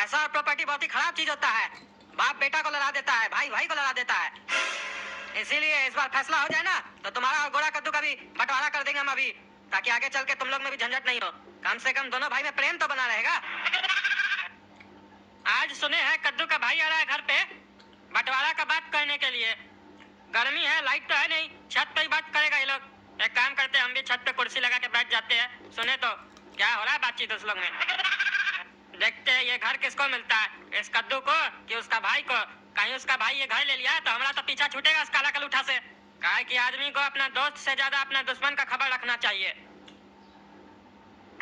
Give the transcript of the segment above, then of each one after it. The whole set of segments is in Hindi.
पैसा और प्रॉपर्टी बहुत ही खराब चीज होता है। बाप बेटा को लड़ा देता है, भाई भाई को लड़ा देता है। इसीलिए इस बार फैसला हो जाए ना तो तुम्हारा और गोरा कद्दू का भी बंटवारा कर देंगे हम अभी, ताकि आगे चल के तुम लोग में भी झंझट नहीं हो। कम से कम दोनों भाई में प्रेम तो बना रहेगा। आज सुने हैं कद्दू का भाई आ रहा है घर पे बंटवारा का बात करने के लिए। गर्मी है, लाइट तो है नहीं, छत पे ही बात करेगा ये लोग। एक काम करते हैं, हम भी छत पे कुर्सी लगा के बैठ जाते हैं, सुने तो क्या हो रहा है बातचीत उस लोग में। देखते हैं ये घर किसको मिलता है, इस कद्दू को कि उसका भाई को। कहीं उसका भाई ये घर ले लिया तो हमारा तो पीछा छूटेगा इस काला कलूठा से। काहे कि आदमी को अपना दोस्त से ज्यादा अपना दुश्मन का खबर रखना चाहिए।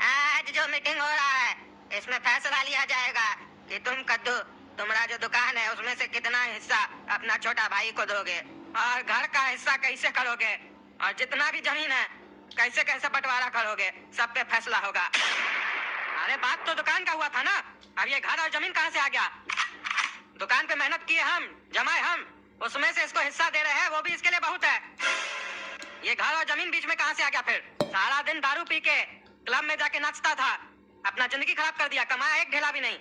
आज जो मीटिंग हो रहा है इसमें फैसला लिया जाएगा कि तुम कद्दू, तुम्हारा जो दुकान है उसमें से कितना हिस्सा अपना छोटा भाई को दोगे और घर का हिस्सा कैसे करोगे और जितना भी जमीन है कैसे कैसे बंटवारा करोगे, सब पे फैसला होगा। अरे बात तो दुकान का हुआ था ना, अब ये घर और जमीन कहाँ से आ गया? दुकान पे मेहनत किए हम, जमाए हम, उसमें से इसको हिस्सा दे रहे हैं, वो भी इसके लिए बहुत है। ये घर और जमीन बीच में कहाँ से आ गया? फिर सारा दिन दारू पी के क्लब में जाके नाचता था, अपना जिंदगी खराब कर दिया, कमाया एक ढेला भी नहीं।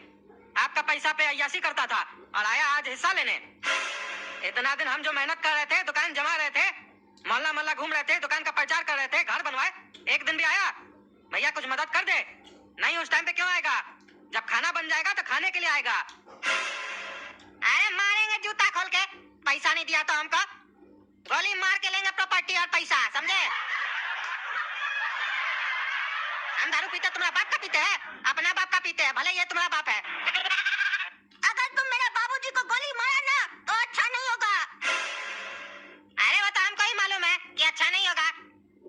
आपका पैसा पे अय्यासी करता था और आया आज हिस्सा लेने। इतना दिन हम जो मेहनत कर रहे थे, दुकान जमा रहे थे, मोहल्ला मोहल्ला घूम रहे थे, दुकान का प्रचार कर रहे थे, घर बनवाए, एक दिन भी आया भैया कुछ मदद कर दे? नहीं। उस टाइम पे क्यों आएगा? जब खाना बन जाएगा तो खाने के लिए आएगा। अरे मारेंगे जूता खोल के, पैसा नहीं दिया तो हमको गोली मार के लेंगे प्रॉपर्टी और पैसा, समझे? हम दारू पीते तुम्हारा बाप का पीते हैं, अपना बाप का पीते हैं, भले ये तुम्हारा बाप है। अगर तुम मेरे बाबूजी को गोली मारा ना तो अच्छा नहीं होगा। अरे वो तो हमको ही मालूम है कि अच्छा नहीं होगा,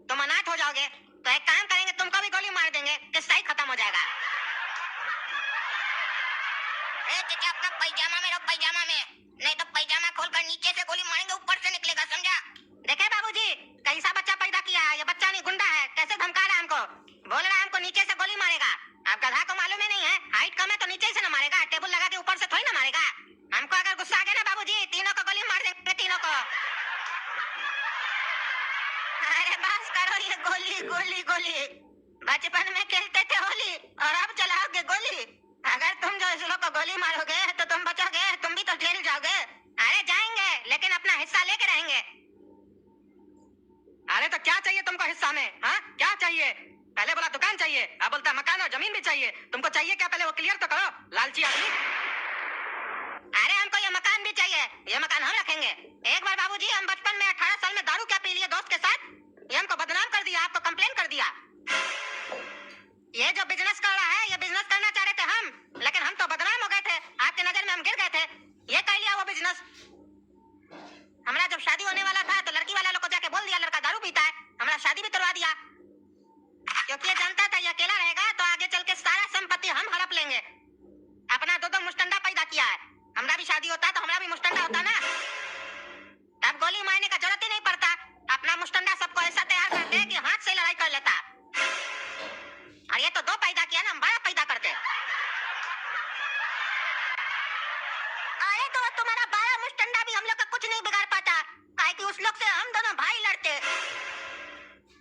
तुम अनाथ हो जाओगे। तो एक काम करेंगे, तुमको भी गोली मार देंगे, किस्सा ही खत्म हो जाएगा। चाचा अपना पैजामा में रख, पैजामा में, नहीं तो पैजामा खोलकर नीचे से गोली मारेंगे, ऊपर से निकलेगा, समझा? देखे बाबूजी कैसा बच्चा पैदा किया है, ये बच्चा नहीं गुंडा है, कैसे धमका रहा है हमको, बोल रहा है हमको नीचे से गोली मारेगा। अब गधा को मालूम ही नहीं है, हाइट कम है तो नीचे से न मारेगा, टेबल लगा के ऊपर से थोड़ी ना मारेगा। हमको अगर गुस्सा आ गया ना बाबूजी, तीनों को गोली मार देंगे, तीनों को। अरे बस करो ये गोली गोली गोली, बचपन में खेलते थे होली और अब चलाओगे गोली। अगर तुम जो इस लोग को गोली मारोगे तो तुम बचोगे, तुम भी तो जेल जाओगे। अरे जाएंगे लेकिन अपना हिस्सा लेके रहेंगे। अरे तो क्या चाहिए तुमको हिस्सा में? हाँ क्या चाहिए? पहले बोला दुकान चाहिए, अब बोलता मकान और जमीन भी चाहिए। तुमको चाहिए क्या पहले वो क्लियर तो करो, लालची आदमी। अरे हमको ये मकान भी चाहिए, ये मकान हम रखेंगे। एक बार बाबूजी हम बचपन में 18 साल में दारू क्या पी लिए दोस्त के साथ, ये हमको बदनाम कर दिया, आपको कंप्लेन कर दिया। ये जो बिजनेस कर रहा है, ये बिजनेस करना चाह रहे थे हम, लेकिन हम तो बदनाम हो गए थे, आपके नजर में हम गिर गए थे, ये कर लिया वो बिजनेस। हमारा जब शादी होने वाला था तो लड़की वाला लोग को जाके बोल दिया लड़का दारू पीता है, हमारा शादी भी तोड़वा दिया, क्योंकि ये जानता था ये अकेला रहेगा तो आगे चल के सारा संपत्ति हम हड़प लेंगे। अपना दो मुस्टंडा पैदा किया है, हमारा भी शादी होता तो हमारा भी मुस्टंडा होता ना, तब गोली मारने का जरूरत ही नहीं पड़ता। अपना मुस्टंडा सबको ऐसा तैयार करते कि हाथ से लड़ाई कर लेता। और ये तो 2 पैदा किया ना, हम 12 पैदा करते। अरे तो तुम्हारा 12 मुस्टंडा भी हम लोग का कुछ नहीं बिगाड़ पाता, काहे कि उस लोग से हम दोनों भाई लड़ते।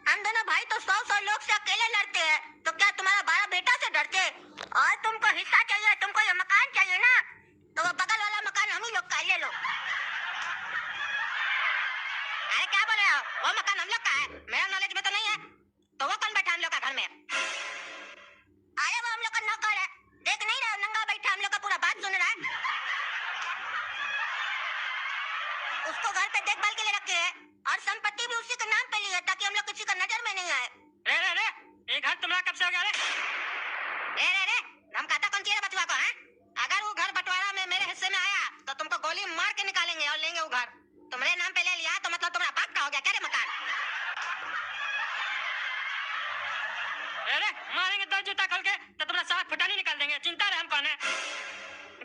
हम दोनों भाई तो 100 लोग से अकेले लड़ते हैं, तो क्या तुम्हारा 12 बेटा से डरते? और तुमको हिस्सा चाहिए, तुमको ये मकान चाहिए ना, तो वो बगल वाला मकान हम ही लोग का ले लो। अरे क्या बोल रहे हो, वो मकान हम लोग का है, मेरा नॉलेज में तो नहीं है, तो वो कौन बैठा हम लोग का घर में? अरे वो हम लोग का नौकर है, देख नहीं रहे नंगा बैठा हम लोग का पूरा बात सुन रहा है। उसको घर पे देखभाल के लिए रखे हैं और संपत्ति भी उसी के नाम पे ली है, ताकि हम लोग किसी का नजर में नहीं आए। रे रे रे, ये घर तुम्हारा कब से हो गया रे? रे रे रे, हम कहता कौन चाहिए बचवा को? हैं? अगर वो घर बंटवारा में मेरे हिस्से में आया तो तुमको गोली मार के निकालेंगे और लेंगे वो घर। तुम्हारे नाम पे ले लिया तो मतलब तुम्हारा बाप का हो गया क्या रे मकान? अरे मारेंगे 2 जूता खोल के तो तुम्हारा सारा फुटानी निकाल देंगे, चिंता रहे हम कौन है।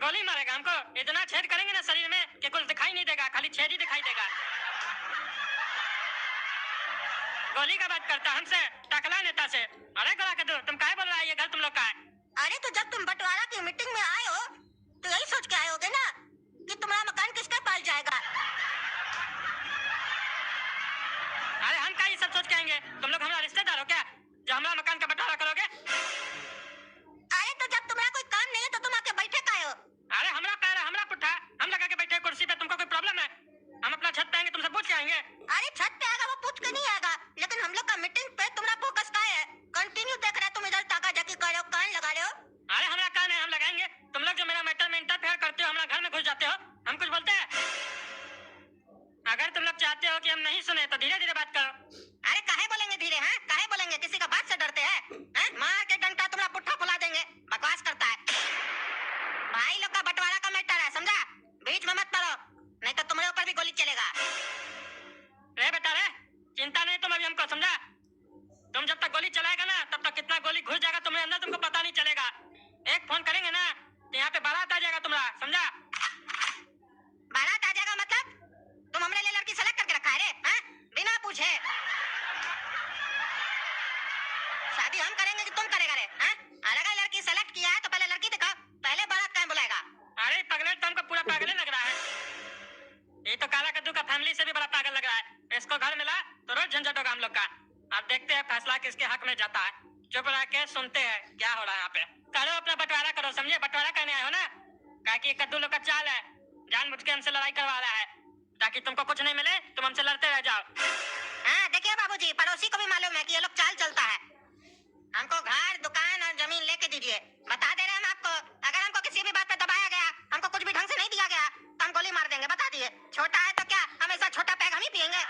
गोली मारेगा हमको, इतना छेद करेंगे ना शरीर में कि कुछ दिखाई नहीं देगा, खाली छेद ही दिखाई देगा। गोली का बात करता हमसे, टकला नेता से। अरे गोला कद्दू, तुम काहे बोल रहा है ये घर तुम लोग का है? अरे तो जब तुम बंटवारा की मीटिंग में आए हो तो यही सोच के आए होगे ना कि तुम्हारा मकान किसके पास जाएगा। अरे हम क्या ये सब सोच के आएंगे? तुम लोग हमारा रिश्तेदार हो क्या जो हमारा मकान का बंटवारा करोगे? अरे तो जब तुम्हारा कोई काम नहीं है तो तुम आके बैठे काहे हो? कॉलेज जाता है, चुप रह के सुनते हैं क्या हो रहा है यहाँ पे। करो अपना बंटवारा करो, समझे? बंटवारा करने आए हो ना? क्या कि कद्दू लोग का चाल है, जानबूझ के हमसे लड़ाई करवा रहा है ताकि तुमको कुछ नहीं मिले, तुम हमसे लड़ते रह जाओ। हाँ देखिए बाबूजी, पड़ोसी को भी मालूम है कि ये लोग चाल चलता है। हमको घर, दुकान और जमीन लेके दीजिए। बता दे रहे हैं हम आपको, अगर हमको किसी भी बात पे दबाया गया, हमको कुछ भी ढंग से नहीं दिया गया, तो हम गोली मार देंगे, बता दिए। छोटा है तो क्या, हमेशा छोटा पैग हम ही पियेंगे।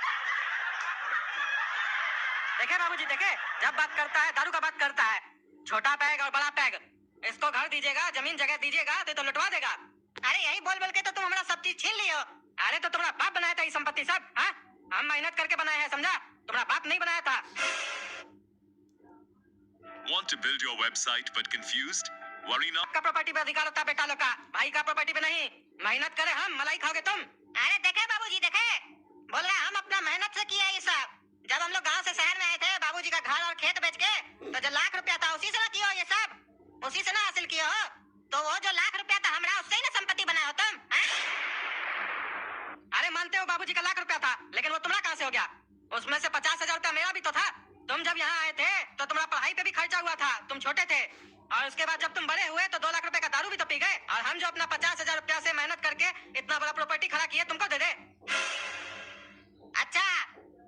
देखे बाबूजी, देखे, जब बात करता है दारू का बात करता है। छोटा पैग और बड़ा पैग, इसको घर दीजिएगा, जमीन जगह दीजिएगा तो लुटवा देगा। अरे यही बोल बोल के तो तुम हमारा सब चीज छीन लियो। अरे तो तुम्हारा बाप बनाया था ये संपत्ति सब, हाँ? हम मेहनत करके बनाए हैं, समझा? तुम्हारा बाप नहीं बनाया था। Want to build your website but confused? Worry not. का प्रॉपर्टी पे अधिकार होता है बेटा लोग का, भाई का प्रॉपर्टी पे नहीं। मेहनत करे हम, मलाई खाओगे तुम। अरे देखे बाबूजी, देखे, बोल रहे हम अपना मेहनत से किया ये सब। जब हम लोग गांव से शहर में आए थे, बाबूजी का घर और खेत बेच के, तो जो लाख रुपया था उसी से ना किया ये सब, उसी से ना हासिल किया हो। तो वो जो लाख रुपया था हमारा, उससे ही ना संपत्ति बनाया हो तुम, हाँ? अरे मानते हो बाबूजी का लाख रुपया था, लेकिन वो तुम्हारा कहाँ से हो गया? उसमें से 50,000 रुपया मेरा भी तो था। तुम जब यहाँ आए थे तो तुम्हारा पढ़ाई पे भी खर्चा हुआ था, तुम छोटे थे। और उसके बाद जब तुम बड़े हुए तो 2 लाख रुपए का दारू भी तो पी गए। और हम जो अपना 50,000 रुपया से मेहनत करके इतना बड़ा प्रॉपर्टी खड़ा किए, तुमको दे दे। अच्छा,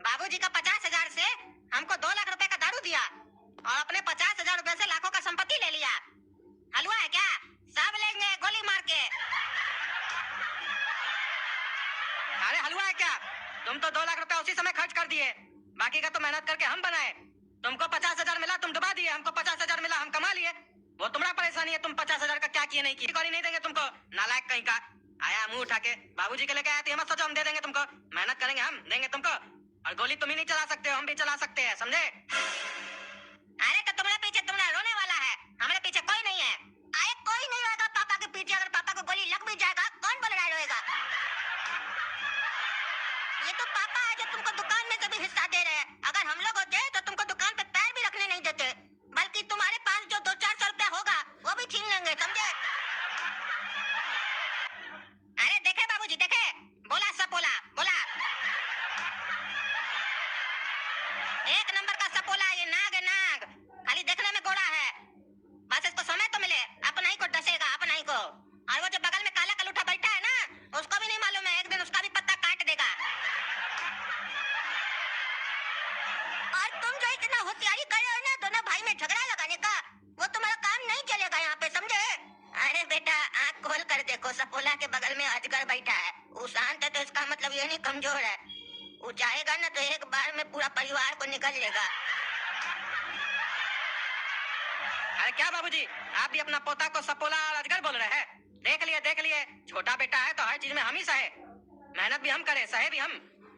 बाबूजी का 50,000 से हमको 2 लाख रुपए का दारू दिया और अपने 50,000 रुपए से लाखों का संपत्ति ले लिया। हलवा है क्या? सब लेंगे गोली मार के। अरे हलवा है क्या? तुम तो 2 लाख रुपया उसी समय खर्च कर दिए, बाकी का तो मेहनत करके हम बनाए। तुमको 50,000 मिला, तुम डुबा दिए। हमको 50,000 मिला, हम कमा लिए। वो तुम्हारा परेशानी है, तुम 50,000 का क्या किए नहीं किए। गाड़ी नहीं देंगे तुमको, नालायक कहीं का। आया मुंह उठा के बाबूजी के लेके आया थी, मत सोचो हम दे देंगे तुमको। मेहनत करेंगे हम, देंगे तुमको। और गोली तुम ही नहीं चला सकते हो, हम भी चला सकते हैं, समझे? अरे तो तुम्हारे पीछे तुम्हारा रोने वाला है, हमारे पीछे कोई नहीं है। अरे कोई नहीं होगा पापा के पीछे, अगर पापा को गोली लग भी जाएगा, कौन बोल रहा रोएगा? ये तो पापा है जो तुमको दुकान में से भी हिस्सा दे रहे हैं। अगर हम लोग होते तो तुमको दुकान पे पैर भी रखने नहीं देते, बल्कि तुम्हारे पास जो 200-400 रुपया होगा वो भी छीन लेंगे, समझे? अरे देखे बाबूजी, देखे, बोला सपोला, बोला। एक नंबर का सपोला ये नाग है, नाग। खाली देखने में गोरा है, बस इसको समय तो मिले, अपना ही को डसेगा, अपना ही को। और वो जो बगल में काला कलूठा बैठा है ना, उसको भी नहीं मालूम है, एक दिन उसका भी पत्ता काट देगा। और तुम जो इतना होशियारी कर रहे हो ना दोनों भाई में झगड़ा लगाने का, वो तुम्हारा काम नहीं चलेगा यहाँ पे, समझे? अरे बेटा, आँख खोल कर देखो, सपोला के बगल में अजगर बैठा है। वो शांत है तो इसका मतलब ये नहीं कमजोर है। वो चाहेगा ना तो एक बार में पूरा परिवार को निकल लेगा। अरे क्या बाबूजी, आप भी अपना पोता को सपोला और अजगर बोल रहे हैं? देख लिए, देख लिए, छोटा बेटा है तो हर चीज में हम ही सहे। मेहनत भी हम करे, सहे भी हम।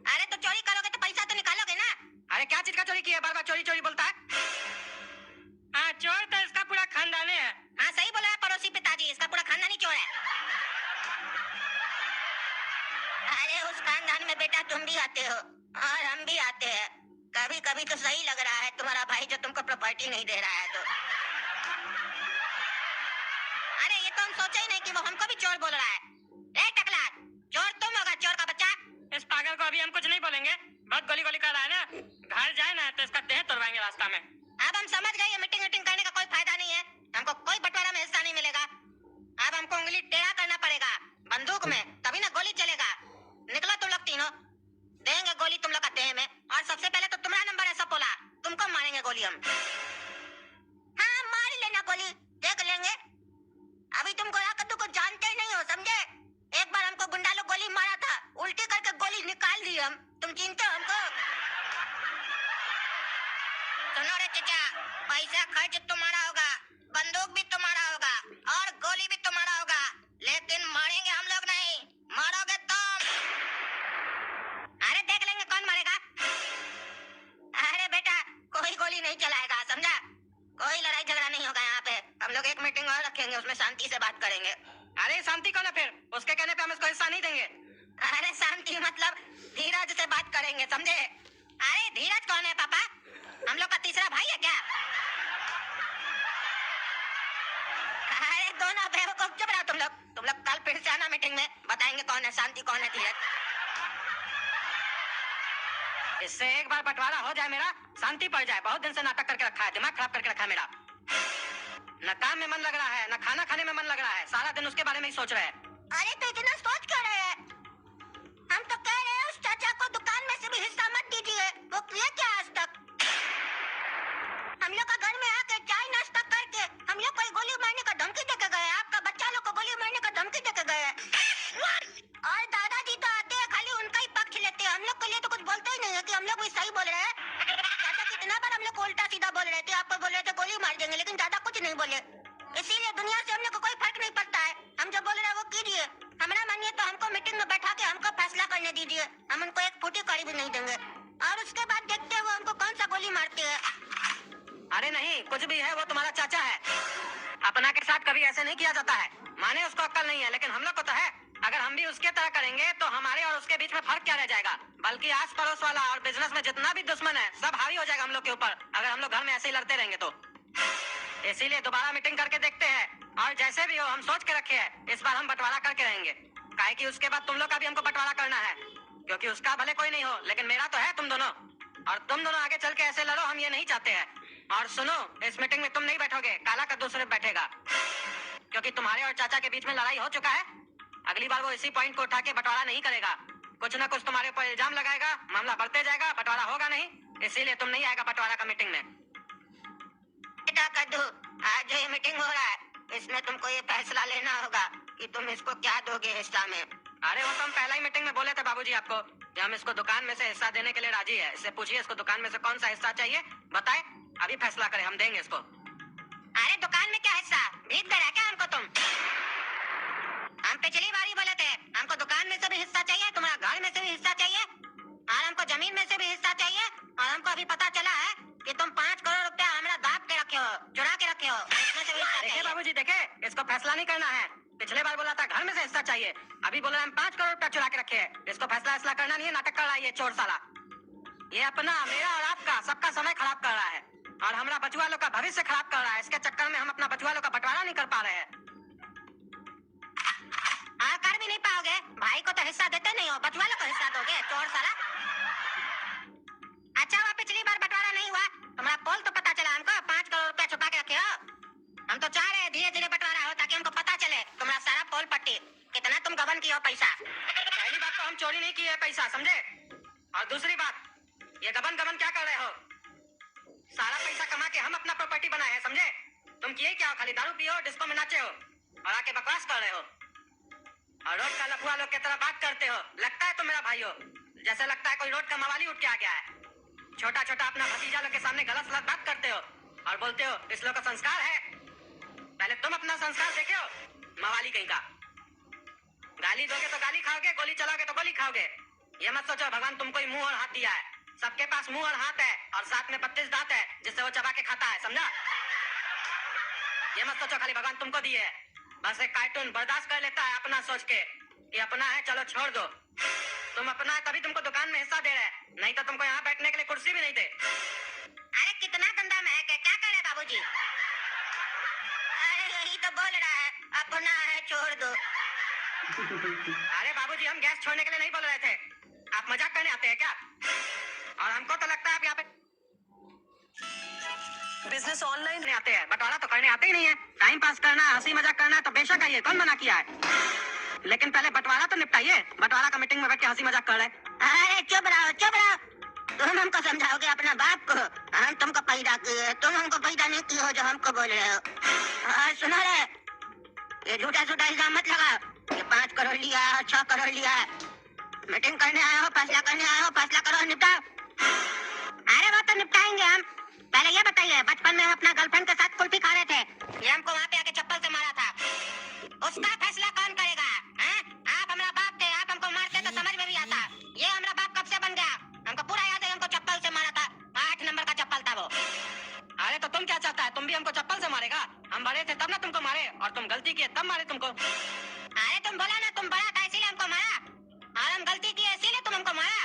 अरे तो चोरी करोगे तो पैसा तो निकालोगे ना? अरे क्या चीज का चोरी किया, बार बार चोरी चोरी बोलता है? हाँ, चोर तो इसका पूरा खानदान है। हाँ सही बोला है पड़ोसी पिताजी, इसका पूरा खानदान ही चोर है। अरे उस खानदान में बेटा तुम भी आते हो और हम भी आते हैं। कभी कभी तो सही लग रहा है तुम्हारा भाई जो तुमको प्रॉपर्टी नहीं दे रहा है तो। अरे ये तो हम सोचे ही नहीं कि वो हमको भी चोर बोल रहा है। ए टकला, चोर तुम होगा, चोर का बच्चा। इस पागल को अभी हम कुछ नहीं बोलेंगे, बहुत गोली गोली कर रहा है ना। घर जाए ना तो इसका देह तोड़वाएंगे रास्ता में। अब हम समझ गए, ये मीटिंग वीटिंग करने का कोई फायदा नहीं है। हमको कोई बंटवारा में हिस्सा नहीं मिलेगा। अब हमको उंगली टेढ़ा करना पड़ेगा बंदूक में, तभी ना गोली चलेगा। निकलो तुम लोग तीनों, देंगे गोली तुम लोग का देह में। और सबसे पहले तो तुम्हारा नंबर है सपोला, तुमको मारेंगे गोली हम। हाँ मार लेना गोली, देख लेंगे। अभी तुम गोरा कद्दू को जानते नहीं हो, समझे? एक बार हमको गुंडा लोग गोली मारा था, उल्टी करके गोली निकाल दी हम। तुम चिंता हो हमको? सुनो रे चचा, पैसा खर्च तुम्हारा होगा, बंदूक भी तुम्हारा होगा और गोली भी तुम्हारा होगा, लेकिन मारेंगे हम लोग नहीं, मारोगे तुम। अरे देख लेंगे कौन मारेगा। अरे बेटा कोई गोली नहीं चलाएगा, समझा? कोई लड़ाई झगड़ा नहीं होगा यहाँ पे। हम लोग एक मीटिंग और रखेंगे, उसमें शांति से बात करेंगे। अरे शांति कौन है फिर? उसके कहने पे हम इसको हिस्सा नहीं देंगे। अरे शांति मतलब धीरज से बात करेंगे, समझे? अरे धीरज कौन है पापा? हम लोग का तीसरा भाई है क्या? अरे दोनों बेवकूफ, चुप रहो तुम लोग कल फिर से आना मीटिंग में, बताएंगे कौन है शांति, कौन है धीरज। इससे एक बार बंटवारा हो जाए मेरा शांति पड़ जाए। बहुत दिन से नाटक करके रखा है, दिमाग खराब करके रखा है मेरा। न काम में मन लग रहा है, न खाना खाने में मन लग रहा है, सारा दिन उसके बारे में ही सोच रहे हैं। अरे तो इतना सोच क्यों रहे हैं? हम तो कह रहे हैं उस चाचा को दुकान में से भी हिस्सा मत दीजिए। वो किया क्या आज तक? हम लोग का घर में आके चाय नाश्ता करके हम लोग को गोली मारने का धमकी देके गए। आपका बच्चा लोग को गोली मारने का धमकी देके गए। और दादाजी तो आते हैं खाली उनका ही पक्ष लेते हैं, हम लोग के लिए तो कुछ बोलते ही नहीं है कि हम लोग भी सही बोल रहे हैं। चाचा कितना बार हम लोग को उल्टा सीधा बोल रहे थे, आपको बोल रहे थे गोली मार देंगे, लेकिन दादा कुछ नहीं बोले। इसीलिए दुनिया से हम लोग को कोई फर्क नहीं पड़ता है। हम जो बोल रहे हैं वो कीजिए। हमारा मानिए तो हमको मीटिंग में बैठा के हमको फैसला करने दीजिए। हम उनको एक फूटी कड़ी भी नहीं देंगे और उसके बाद देखते हैं वो हमको कौन सा गोली मारते हैं। अरे नहीं, कुछ भी है, वो तुम्हारा चाचा है। अपना के साथ कभी ऐसे नहीं किया जाता है। माने उसको अक्ल नहीं है, लेकिन हम लोग को तो है। अगर हम भी उसके तरह करेंगे तो हमारे और उसके बीच में फर्क क्या रह जाएगा? बल्कि आस पड़ोस वाला और बिजनेस में जितना भी दुश्मन है सब हावी हो जाएगा हम लोग के ऊपर, अगर हम लोग घर में ऐसे ही लड़ते रहेंगे तो। इसीलिए दोबारा मीटिंग करके देखते हैं, और जैसे भी हो हम सोच के रखे हैं इस बार हम बंटवारा करके रहेंगे। काहे कि उसके बाद तुम लोग का भी हमको बंटवारा करना है, क्योंकि उसका भले कोई नहीं हो लेकिन मेरा तो है तुम दोनों। और तुम दोनों आगे चल के ऐसे लड़ो, हम ये नहीं चाहते हैं। और सुनो, इस मीटिंग में तुम नहीं बैठोगे, काला कद्दू सिर्फ बैठेगा, क्योंकि तुम्हारे और चाचा के बीच में लड़ाई हो चुका है। अगली बार वो इसी पॉइंट को उठा के बंटवारा नहीं करेगा। कुछ न कुछ तुम्हारे ऊपर इल्जाम लगाएगा, मामला बढ़ते जाएगा, बंटवारा होगा नहीं। इसीलिए तुम नहीं आएगा बंटवारा का मीटिंग में। बेटा कद्दू, आज जो ये मीटिंग हो रहा है इसमें तुमको ये फैसला लेना होगा कि तुम इसको क्या दोगे हिस्सा में। अरे वो तो हम पहला ही मीटिंग में बोले थे बाबूजी आपको कि हम इसको दुकान में से हिस्सा देने के लिए राजी है। इससे पूछिए इसको दुकान में से कौन सा हिस्सा चाहिए, बताए, अभी फैसला करें, हम देंगे इसको। अरे दुकान में क्या हिस्सा? भीख दे रहा क्या हमको तुम? हम पिछली बार ही बोले थे हमको दुकान में से भी हिस्सा चाहिए, तुम्हारा घर में से भी हिस्सा चाहिए, और हमको जमीन में से भी हिस्सा चाहिए। और हमको अभी पता चला है कि तुम 5 करोड़ रुपया हमारा दाब के रखे हो, चुरा के रखे हो, इसमें से भी हिस्सा देखिए चाहिए। बाबूजी, देखे, इसको फैसला नहीं करना है। पिछले बार बोला था घर में से हिस्सा चाहिए, अभी बोला हम 5 करोड़ रुपया चुरा के रखे हैं। इसको फैसला करना नहीं है, नाटक कर रहा है ये चोर साला। ये अपना, मेरा और आपका सबका समय खराब कर रहा है और हमारा बचुआ लोग का भविष्य खराब कर रहा है। इसके चक्कर में हम अपना बचुआ लोग का बंटवारा नहीं कर पा रहे हैं। कर भी नहीं पाओगे, भाई को तो हिस्सा देते नहीं हो, बचवा लोग को हिस्सा दोगे, चोर साला। अच्छा हुआ पिछली बार बंटवारा नहीं हुआ, तुम्हारा पोल तो पता चला हमको। 5 करोड़ रुपया छुपा के रखे हो। हम तो चाह रहे हैं धीरे धीरे बंटवारा हो ताकि हमको पता चले तुम्हारा सारा पोल पट्टी, कितना तुम गबन किए हो पैसा। पहली बात तो हम चोरी नहीं किए पैसा, समझे? और दूसरी बात, ये गबन गबन क्या कर रहे हो? सारा पैसा कमा के हम अपना प्रॉपर्टी बनाए हैं, समझे? तुम किए क्या हो? खाली दारू पियो, डिस्को में नाचे हो और आके बकवास कर रहे हो और रोड का लफुआ लोग की तरह बात करते हो। लगता है तुम मेरा भाई हो, जैसे लगता है कोई रोड का मवाली उठ के आ गया है। छोटा छोटा अपना भतीजा लोग के सामने गलत सलत बात करते हो और बोलते हो इस लोग का संस्कार है। पहले तुम अपना संस्कार देखे हो, मवाली कहीं का। गाली दोगे तो गाली खाओगे, गोली चलाओगे तो गोली खाओगे। ये मत सोचो भगवान तुमको ही मुंह और हाथ दिया है। सबके पास मुंह और हाथ है और साथ में 25 दांत है जिससे वो चबा के खाता है, समझा? ये मत सोचो खाली भगवान तुमको दिए है। बस एक कार्टून बर्दाश्त कर लेता है अपना सोच के कि अपना है, चलो छोड़ दो। तुम अपना है तभी तुमको दुकान में हिस्सा दे रहे हैं, नहीं तो तुमको यहाँ बैठने के लिए कुर्सी भी नहीं दे। अरे कितना गंदा महक है, क्या कर रहे बाबूजी? अरे यही तो बोल रहा है, अपना है छोड़ दो। अरे बाबूजी, हम गैस छोड़ने के लिए नहीं बोल रहे थे, आप मजाक करने आते हैं क्या? और हमको तो लगता है आप यहाँ पे बिजनेस ऑनलाइन नहीं आते हैं, बंटवारा तो करने आते ही नहीं है। टाइम पास करना, हंसी मजाक करना तो बेशक आइए, कौन मना किया है? लेकिन पहले बंटवारा तो निपटाइए। बंटवारा का मीटिंग में बैठ के हंसी मजाक कर रहे हैं। अरे चुप रहो, चुप रहो। तुम हमको समझाओगे अपना बाप को? हम तुमको पैदा किए, तुम हमको पैदा नहीं किए हो जो हमको बोल रहे हो। सुनो रे, ये झूठा झूठा इल्जाम मत लगाओ। ये 5 करोड़ लिया, 6 करोड़ लिया। मीटिंग करने आए हो, फैसला करने आए हो, फैसला करो, निपटाओ। अरे वो तो निपटाएंगे हम। पहले ये बताइए, बचपन में हम अपना गर्लफ्रेंड के साथ कुल्फी खा रहे थे, ये हमको वहाँ पे आके चप्पल से मारा था, उसका फैसला कौन करेगा? आप हमारा बाप थे, आप हमको मारते तो समझ में भी आता। ये हमारा बाप कब से बन गया? हमको पूरा याद है, हमको चप्पल से मारा था, 8 नंबर का चप्पल था वो। अरे तो तुम क्या चाहता है? तुम भी हमको चप्पल से मारेगा? हम बड़े थे तब ना तुमको मारे, और तुम गलती किए तब मारे तुमको। अरे तुम बोला ना तुम बड़ा था इसीलिए हमको मारा, और हम गलती किए इसीलिए तुम हमको मारा।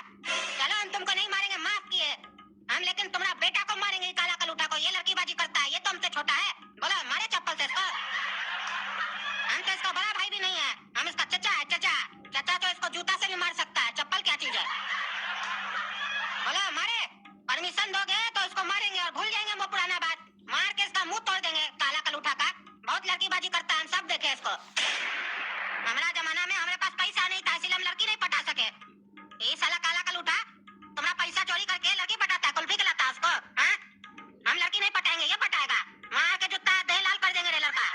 चलो हम तुमको नहीं मारेंगे, माफ किए हम, लेकिन तुम्हारा बेटा को मारेंगे, काला कलूटा को। ये लड़कीबाजी करता है, ये तो हमसे छोटा है। बोला मारे चप्पल से इसको। हम तो इसका बड़ा भाई भी नहीं है, हम इसका चचा है, चचा। चचा तो इसको जूता से भी मार सकता है, चप्पल क्या चीज है? बोला मारे, परमिशन दोगे तो देखे इसको। हमारा जमाना में हमारे पास पैसा नहीं था, इसलिए हम लड़की नहीं पटा सके। ये साला काला कल उठा, तुम्हारा पैसा चोरी करके लड़की पटाता है, कुल्फी खिलाता है उसको, हाँ? हम लड़की नहीं पटाएंगे, ये पटाएगा। वहाँ के जूता दे लाल कर देंगे रे लड़का।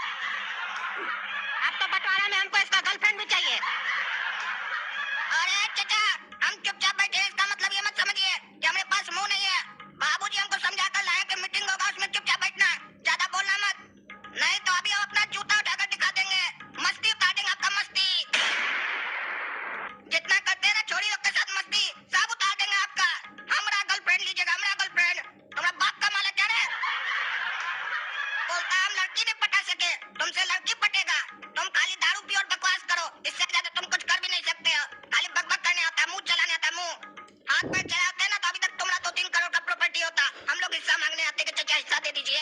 अब तो बंटवारा में हमको इसका गर्लफ्रेंड भी चाहिए। अरे चाचा, हम चुपचाप बैठे हैं, इसका मतलब ये मत समझिए कि हमारे पास मुंह नहीं है। बाबूजी हमको समझा कर लाए कि मीटिंग होगा, उसमें चुपचाप बैठना, ज्यादा बोलना मत, नहीं तो अभी हम अपना जूता उठाकर दिखा देंगे, मस्ती उतार देंगे आपका मस्ती। जितना करते हैं ना छोरी लोग के साथ मस्ती, सब उतार देंगे आपका। हमारा गर्लफ्रेंड लीजिएगा, हमारा गर्लफ्रेंड। तुम्हारा बाप का माल है क्या रे? बोलता हम लड़की नहीं पटा सके, तुमसे लड़की पटेगा। तुम खाली दारू पियो और बकवास करो, इससे ज्यादा तुम कुछ कर भी नहीं सकते हो। खाली बकबक करने आता है, मुंह चलाने आता है, मुंह हाथ पैर चलाते ना, तो अभी तक तुम्हारा 2-3 करोड़ का प्रॉपर्टी होता। हम लोग हिस्सा मांगने आते कि चाचा हिस्सा दे दीजिए।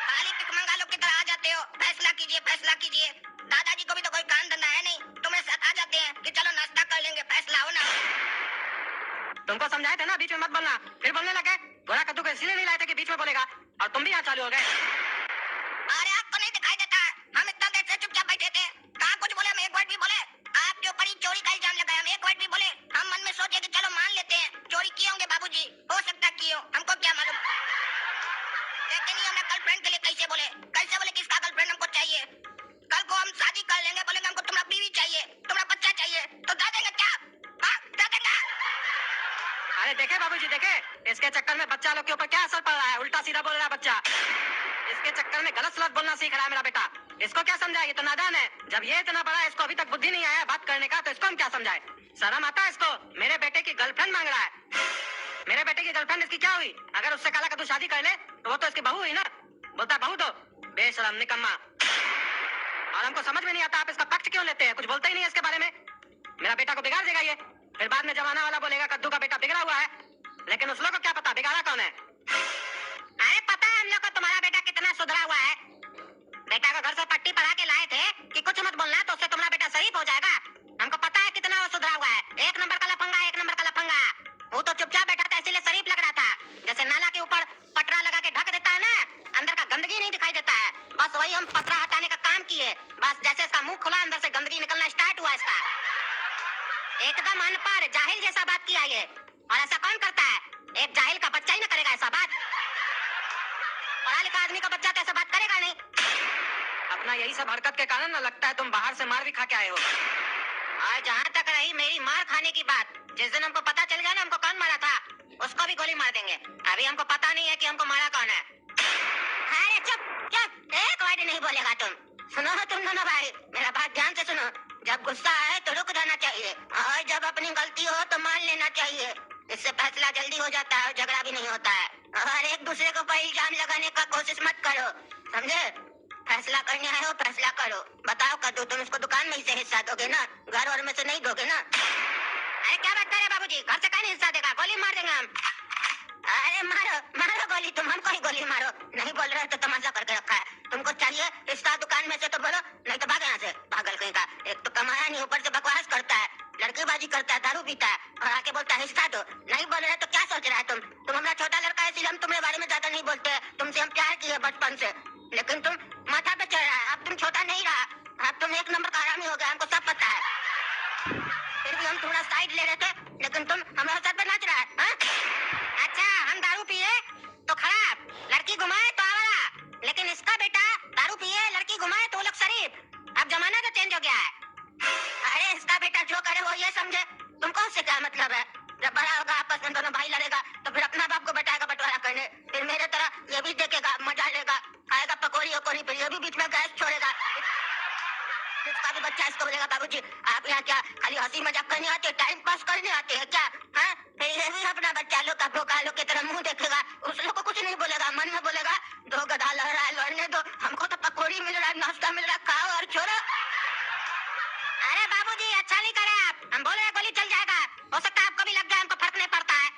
खाली भिखमंगा लोग की तरह आ जाते हो, फैसला कीजिए, फैसला कीजिए। दादाजी को भी तो कोई काम धंधा है नहीं, तुम्हारे साथ आ जाते हैं कि चलो नाश्ता कर लेंगे, फैसला हो ना। तुमको समझाए थे ना बीच में मत बोलना, फिर बोलने लगे। गोरा कद्दू को इसलिए नहीं लाए थे कि बीच में बोलेगा, और तुम भी यहाँ चालू हो गए। अरे आपको नहीं दिखाई देता, हम इतना देर से चुपचाप बैठे थे, कहाँ कुछ बोले? हम एक वर्ड भी बोले? आपके ऊपर ही चोरी का इल्जाम लगाया, हम एक वर्ड भी बोले? हम मन में सोचे कि चलो मान लेते हैं चोरी किए होंगे बाबूजी, हो सकता किए हो, हमको क्या मालूम। लेकिन ये हमें गर्लफ्रेंड के लिए कैसे बोले? कैसे बोले कि इसका गर्लफ्रेंड हमको चाहिए? कल को हम शादी कर लेंगे, बोलेंगे हमको तुम्हारा बीवी चाहिए, तुम्हारा बच्चा चाहिए, तो दे देंगे क्या? हाँ, दे देंगे। अरे देखे बाबूजी, देखे इसके चक्कर में बच्चा लोग के ऊपर क्या असर पड़ रहा है। उल्टा सीधा बोल रहा है बच्चा, इसके चक्कर में गलत सलत बोलना सीख रहा है मेरा बेटा। इसको क्या समझाए? ये तो नादान है। जब ये इतना बड़ा है, इसको अभी तक बुद्धि नहीं आया है बात करने का, तो इसको हम क्या समझाए? शर्म आता है इसको? मेरे बेटे की गर्लफ्रेंड मांग रहा है। मेरे बेटे की गर्लफ्रेंड इसकी क्या हुई? अगर उससे काला कद्दू शादी कर ले तो वो तो इसकी बहू हुई ना। बोलता बहू दो, बेशरम निकम्मा। और हमको समझ में नहीं आता आप इसका पक्ष क्यों लेते हैं, कुछ बोलते ही नहीं इसके बारे में। मेरा बेटा को बिगाड़ देगा ये, फिर बाद में जमाना वाला बोलेगा कद्दू का बेटा बिगड़ा हुआ है। लेकिन उस लोग को क्या पता बिगाड़ा कौन है। अरे पता है हम लोग को तुम्हारा बेटा कितना सुधरा हुआ है। बेटा को घर से पट्टी पढ़ा के लाए थे कि कुछ मत बोलना, तो उससे तुम्हारा बेटा शरीफ हो जाएगा। हमको पता है कितना वो सुधरा हुआ है, एक नंबर का लफंगा, एक नंबर का लफंगा। वो तो चुपचाप बैठा था, इसीलिए शरीफ लग रहा था। जैसे नाला के ऊपर पटरा लगा के ढक देता है ना, अंदर का गंदगी नहीं दिखाई देता है, बस वही हम पटरा हटाने का काम किए। बस जैसे इसका मुंह खुला, अंदर से गंदगी निकलना स्टार्ट हुआ इसका। एकदम अनपढ़ जाहिल जैसा बात किया ये, और ऐसा कौन करता है? एक जाहिल का बच्चा ही ना करेगा ऐसा बात, पढ़ा लिखा आदमी का बच्चा तो ऐसा बात करेगा नहीं। अपना यही सब हरकत के कारण ना लगता है तुम बाहर से मार भी खा के आए हो। और जहाँ तक रही मेरी मार खाने की बात, जिस दिन हमको पता चल गया ना हमको कौन मारा था, उसको भी गोली मार देंगे। अभी हमको पता नहीं है कि हमको मारा कौन है। अरे चुप चुप, एक वर्ड नहीं बोलेगा तुम। सुनो तुम दोनों भाई, मेरा बात ध्यान से सुनो। जब गुस्सा आए तो रुक जाना चाहिए, और जब अपनी गलती हो तो मान लेना चाहिए। इससे फैसला जल्दी हो जाता है और झगड़ा भी नहीं होता है। और एक दूसरे के ऊपर इल्जाम लगाने का कोशिश मत करो, समझे? फैसला करने आए हो, फैसला करो। बताओ कद्दू, तुम इसको दुकान में ही से हिस्सा दोगे ना, घर और में से नहीं दोगे ना? अरे क्या बात कर रहे बाबूजी, घर से कहीं हिस्सा देगा, गोली मार देंगे हम। अरे मारो मारो गोली, तुम हमको ही गोली मारो। नहीं बोल रहे तो तमाशा करके रखा है। तुमको चाहिए हिस्सा दुकान में से तो बोलो, नहीं तो भाग यहाँ से, पागल कहीं का। एक तो कमाया नहीं, ऊपर से बकवास करता है, लड़कीबाजी करता है, दारू पीता है, और आके बोलता है हिस्सा दो। नहीं बोल रहे तो क्या सोच रहा है तुम? तुम हमारा छोटा लड़का है, इसलिए हम तुम्हारे बारे में ज्यादा नहीं बोलते। तुमसे हम प्यार किए बचपन से, लेकिन तुम माथा पे चढ़ रहा है। अब तुम छोटा नहीं रहा, अब तुम एक नंबर का हरामी हो गया, हमको सब पता है। फिर भी हम थोड़ा साइड ले रहे थे, लेकिन तुम हमारे साथ पे नाच रहा है, हाँ? अच्छा, हम दारू पिए तो खराब, लड़की घुमाए तो आवारा, लेकिन इसका बेटा दारू पिए लड़की घुमाए तो वो लोग शरीफ। अब जमाना तो चेंज हो गया है। अरे इसका बेटा जो करे वो ये समझे, तुमको उससे क्या मतलब है? जब बड़ा होगा आपस में दोनों भाई लड़ेगा तो फिर अपना बाप को बैठाएगा बंटवारा करने, फिर मेरे तरह ये भी देखेगा, मजा लेगा, खाएगा पकौड़ी वकौड़ी, फिर ये भी बीच में गैस छोड़ेगा। इसका भी बच्चा इसको बोलेगा बाबूजी आप यहाँ क्या खाली हंसी मजाक करने आते, टाइम पास करने आते हैं क्या? हाँ, फिर ये भी अपना बच्चा लोग का भोका लोग की तरह मुंह देखेगा, उस लोग को कुछ नहीं बोलेगा, मन में बोलेगा दो गधा लड़ रहा है, लड़ने दो, हमको तो पकौड़ी मिल रहा है, नाश्ता मिल रहा है, खाओ और छोड़ो। अरे बाबूजी अच्छा नहीं करे आप, हम बोल रहे गोली चल जाएगा, हो सकता है आपको भी लग जाए, हमको फर्क नहीं पड़ता है।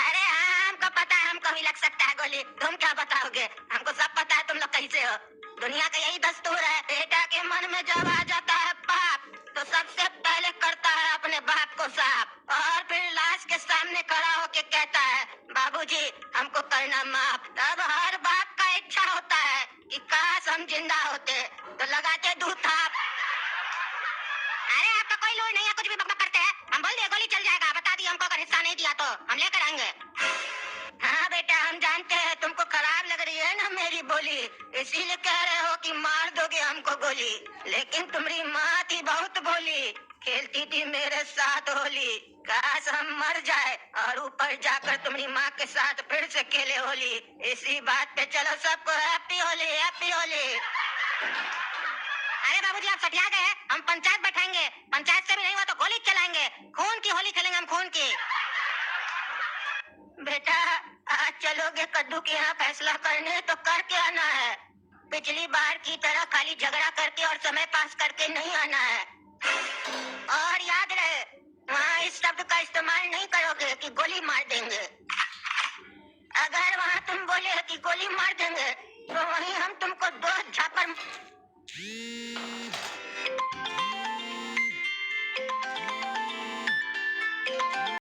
अरे हाँ, हमको पता है हमको भी लग सकता है गोली, तुम क्या बताओगे? हमको सब पता है तुम लोग कैसे हो। दुनिया का यही दस्तूर है, बेटा के मन में जब आ जाता है पाप तो सबसे पहले करता है अपने बाप को साफ, और फिर लाश के सामने खड़ा होके कहता है बाबूजी हमको करना माफ। तब हर बाप का इच्छा होता है कि काश हम जिंदा होते, होते तो लगाते दूध थाप। अरे आपका कोई लोड नहीं है, कुछ भी बकबक करते हैं। हम बोल दिए गोली चल जाएगा, बता दिए हमको, अगर हिस्सा नहीं दिया तो हम लेकर आएंगे। हाँ बेटा, हम जानते हैं तुमको खराब लग रही है ना मेरी बोली, इसीलिए कह रहे हो कि मार दोगे हमको गोली। लेकिन तुम्हारी माँ थी बहुत भोली, खेलती थी मेरे साथ होली। काश हम मर जाए और ऊपर जाकर तुम्हारी माँ के साथ फिर से खेले होली। इसी बात पे चलो सबको हैप्पी होली, हैप्पी होली। अरे बाबूजी, आप सटिया गए हैं, हम पंचायत बैठाएंगे, पंचायत से भी नहीं हुआ तो गोली चलाएंगे, खून की होली खेलेंगे हम, खून की। बेटा, आज चलोगे कद्दू के यहाँ फैसला करने तो करके आना है। पिछली बार की तरह खाली झगड़ा करके और समय पास करके नहीं आना है। और याद रहे, वहाँ इस शब्द का इस्तेमाल नहीं करोगे कि गोली मार देंगे। अगर वहाँ तुम बोले कि गोली मार देंगे तो वहीं हम तुमको दो झापड़